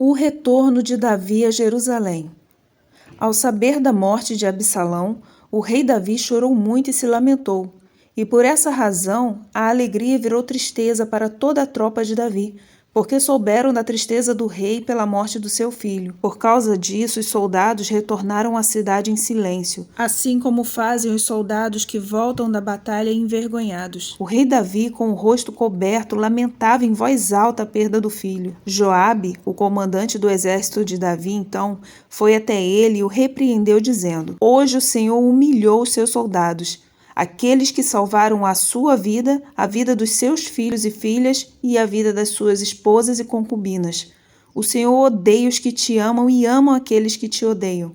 O retorno de Davi a Jerusalém. Ao saber da morte de Absalão, o rei Davi chorou muito e se lamentou. E por essa razão, a alegria virou tristeza para toda a tropa de Davi, porque souberam da tristeza do rei pela morte do seu filho. Por causa disso, os soldados retornaram à cidade em silêncio, assim como fazem os soldados que voltam da batalha envergonhados. O rei Davi, com o rosto coberto, lamentava em voz alta a perda do filho. Joabe, o comandante do exército de Davi, então, foi até ele e o repreendeu, dizendo: Hoje o Senhor humilhou os seus soldados, aqueles que salvaram a sua vida, a vida dos seus filhos e filhas e a vida das suas esposas e concubinas. O Senhor odeia os que te amam e amam aqueles que te odeiam.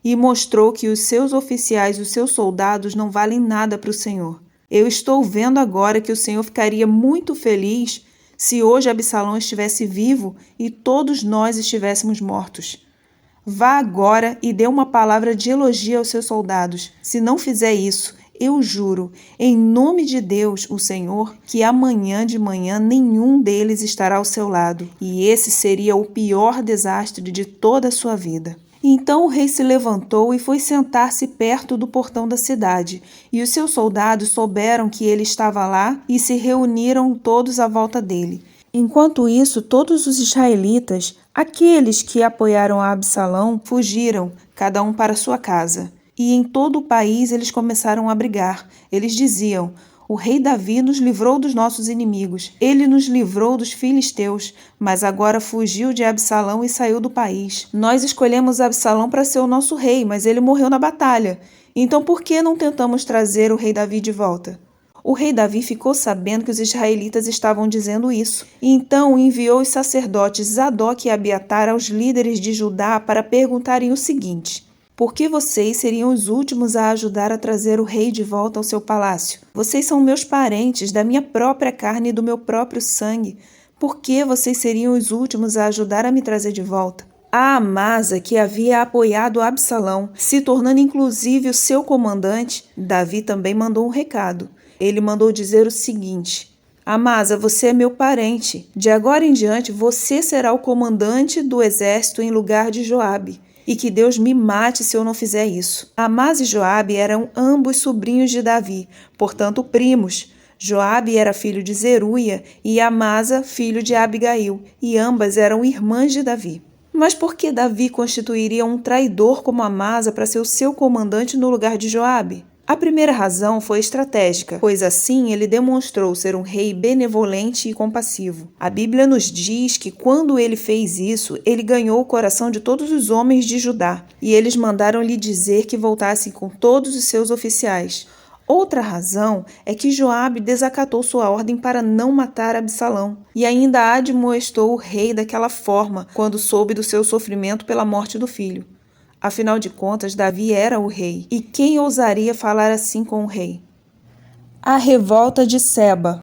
E mostrou que os seus oficiais e os seus soldados não valem nada para o Senhor. Eu estou vendo agora que o Senhor ficaria muito feliz se hoje Absalão estivesse vivo e todos nós estivéssemos mortos. Vá agora e dê uma palavra de elogio aos seus soldados. Se não fizer isso, eu juro, em nome de Deus, o Senhor, que amanhã de manhã nenhum deles estará ao seu lado, e esse seria o pior desastre de toda a sua vida. Então o rei se levantou e foi sentar-se perto do portão da cidade, e os seus soldados souberam que ele estava lá e se reuniram todos à volta dele. Enquanto isso, todos os israelitas, aqueles que apoiaram a Absalão, fugiram, cada um para sua casa. E em todo o país eles começaram a brigar. Eles diziam: o rei Davi nos livrou dos nossos inimigos. Ele nos livrou dos filisteus, mas agora fugiu de Absalão e saiu do país. Nós escolhemos Absalão para ser o nosso rei, mas ele morreu na batalha. Então por que não tentamos trazer o rei Davi de volta? O rei Davi ficou sabendo que os israelitas estavam dizendo isso. E então enviou os sacerdotes Zadok e Abiatar aos líderes de Judá para perguntarem o seguinte: por que vocês seriam os últimos a ajudar a trazer o rei de volta ao seu palácio? Vocês são meus parentes, da minha própria carne e do meu próprio sangue. Por que vocês seriam os últimos a ajudar a me trazer de volta? A Amasa, que havia apoiado Absalão, se tornando inclusive o seu comandante, Davi também mandou um recado. Ele mandou dizer o seguinte: Amasa, você é meu parente. De agora em diante, você será o comandante do exército em lugar de Joabe. E que Deus me mate se eu não fizer isso. Amasa e Joabe eram ambos sobrinhos de Davi, portanto primos. Joabe era filho de Zeruia e Amasa filho de Abigail, e ambas eram irmãs de Davi. Mas por que Davi constituiria um traidor como Amasa para ser o seu comandante no lugar de Joabe? A primeira razão foi estratégica, pois assim ele demonstrou ser um rei benevolente e compassivo. A Bíblia nos diz que quando ele fez isso, ele ganhou o coração de todos os homens de Judá, e eles mandaram lhe dizer que voltasse com todos os seus oficiais. Outra razão é que Joabe desacatou sua ordem para não matar Absalão, e ainda admoestou o rei daquela forma, quando soube do seu sofrimento pela morte do filho. Afinal de contas, Davi era o rei. E quem ousaria falar assim com o rei? A revolta de Seba.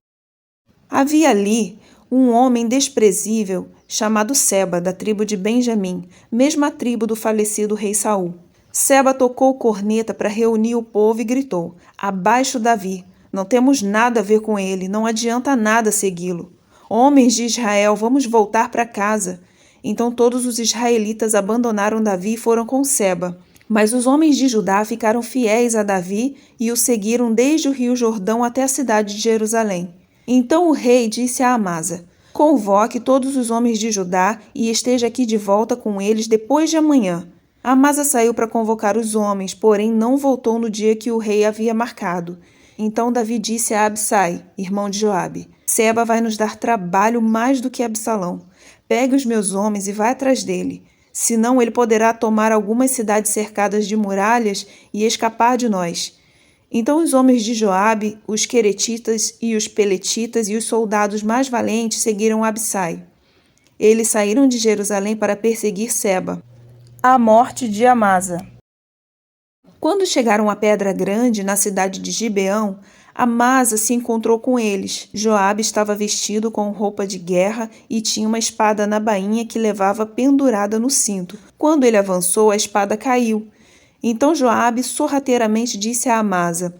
Havia ali um homem desprezível chamado Seba, da tribo de Benjamim, mesma tribo do falecido rei Saul. Seba tocou corneta para reunir o povo e gritou: Abaixo Davi! Não temos nada a ver com ele, não adianta nada segui-lo. Homens de Israel, vamos voltar para casa. Então todos os israelitas abandonaram Davi e foram com Seba. Mas os homens de Judá ficaram fiéis a Davi e o seguiram desde o rio Jordão até a cidade de Jerusalém. Então o rei disse a Amasa: Convoque todos os homens de Judá e esteja aqui de volta com eles depois de amanhã. Amasa saiu para convocar os homens, porém não voltou no dia que o rei havia marcado. Então Davi disse a Absai, irmão de Joabe: Seba vai nos dar trabalho mais do que Absalão. Pegue os meus homens e vá atrás dele. Senão ele poderá tomar algumas cidades cercadas de muralhas e escapar de nós. Então os homens de Joabe, os queretitas e os peletitas e os soldados mais valentes seguiram Absai. Eles saíram de Jerusalém para perseguir Seba. A morte de Amasa. Quando chegaram à Pedra Grande, na cidade de Gibeão, Amasa se encontrou com eles. Joabe estava vestido com roupa de guerra e tinha uma espada na bainha que levava pendurada no cinto. Quando ele avançou, a espada caiu. Então Joabe sorrateiramente disse a Amasa: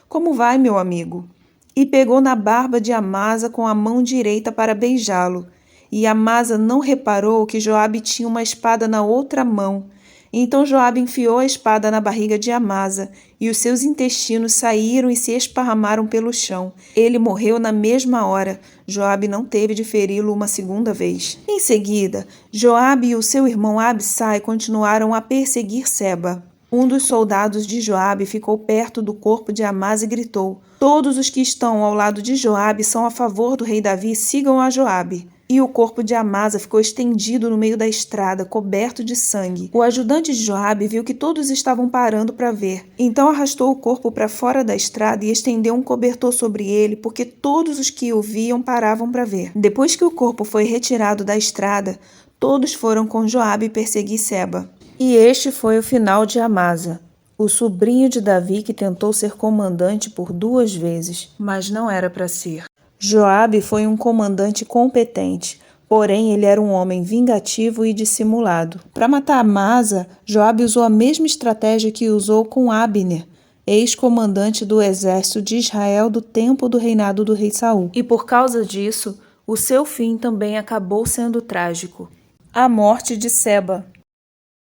Como vai, meu amigo? E pegou na barba de Amasa com a mão direita para beijá-lo. e Amasa não reparou que Joabe tinha uma espada na outra mão. Então Joabe enfiou a espada na barriga de Amasa, e os seus intestinos saíram e se esparramaram pelo chão. Ele morreu na mesma hora. Joabe não teve de feri-lo uma segunda vez. Em seguida, Joabe e o seu irmão Abissai continuaram a perseguir Seba. Um dos soldados de Joabe ficou perto do corpo de Amasa e gritou: "Todos os que estão ao lado de Joabe são a favor do rei Davi, sigam a Joabe." E o corpo de Amasa ficou estendido no meio da estrada, coberto de sangue. O ajudante de Joabe viu que todos estavam parando para ver. Então arrastou o corpo para fora da estrada e estendeu um cobertor sobre ele, porque todos os que o viam paravam para ver. Depois que o corpo foi retirado da estrada, todos foram com Joabe perseguir Seba. E este foi o final de Amasa, o sobrinho de Davi que tentou ser comandante por 2 vezes, mas não era para ser. Joabe foi um comandante competente, porém ele era um homem vingativo e dissimulado. Para matar Amasa, Joabe usou a mesma estratégia que usou com Abner, ex-comandante do exército de Israel do tempo do reinado do rei Saul. E por causa disso, o seu fim também acabou sendo trágico. A morte de Seba.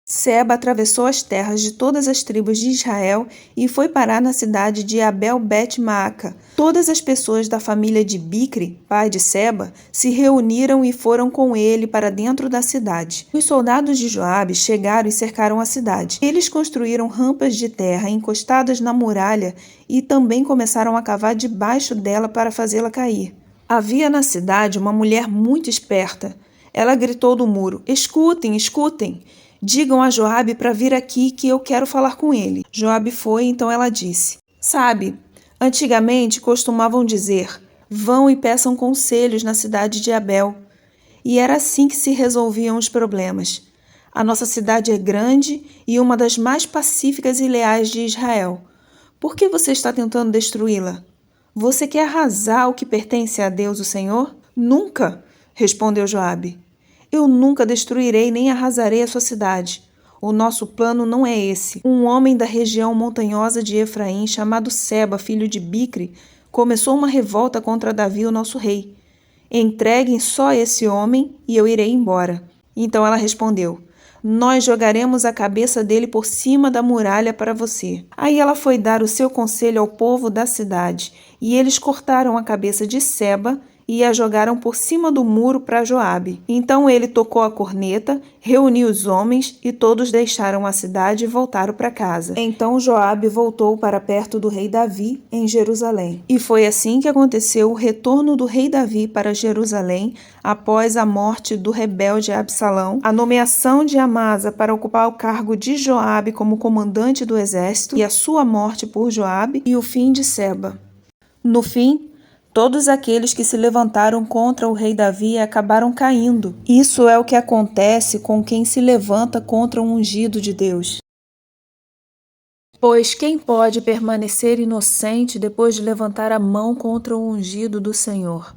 Seba atravessou as terras de todas as tribos de Israel e foi parar na cidade de Abel-Bet-Maaca. Todas as pessoas da família de Bicri, pai de Seba, se reuniram e foram com ele para dentro da cidade. Os soldados de Joabe chegaram e cercaram a cidade. Eles construíram rampas de terra encostadas na muralha e também começaram a cavar debaixo dela para fazê-la cair. Havia na cidade uma mulher muito esperta. Ela gritou do muro: "Escutem, escutem! Digam a Joabe para vir aqui que eu quero falar com ele." Joabe foi, então ela disse: "Sabe, antigamente costumavam dizer: vão e peçam conselhos na cidade de Abel. E era assim que se resolviam os problemas. A nossa cidade é grande e uma das mais pacíficas e leais de Israel. Por que você está tentando destruí-la? Você quer arrasar o que pertence a Deus, o Senhor?" "Nunca", respondeu Joabe. "Eu nunca destruirei nem arrasarei a sua cidade. O nosso plano não é esse. Um homem da região montanhosa de Efraim, chamado Seba, filho de Bicri, começou uma revolta contra Davi, o nosso rei. Entreguem só esse homem e eu irei embora." Então ela respondeu: "Nós jogaremos a cabeça dele por cima da muralha para você." Aí ela foi dar o seu conselho ao povo da cidade, e eles cortaram a cabeça de Seba e a jogaram por cima do muro para Joabe. Então ele tocou a corneta, reuniu os homens e todos deixaram a cidade e voltaram para casa. Então Joabe voltou para perto do rei Davi em Jerusalém. E foi assim que aconteceu o retorno do rei Davi para Jerusalém após a morte do rebelde Absalão, a nomeação de Amasa para ocupar o cargo de Joabe como comandante do exército e a sua morte por Joabe e o fim de Seba. No fim, todos aqueles que se levantaram contra o rei Davi acabaram caindo. Isso é o que acontece com quem se levanta contra um ungido de Deus. Pois quem pode permanecer inocente depois de levantar a mão contra o ungido do Senhor?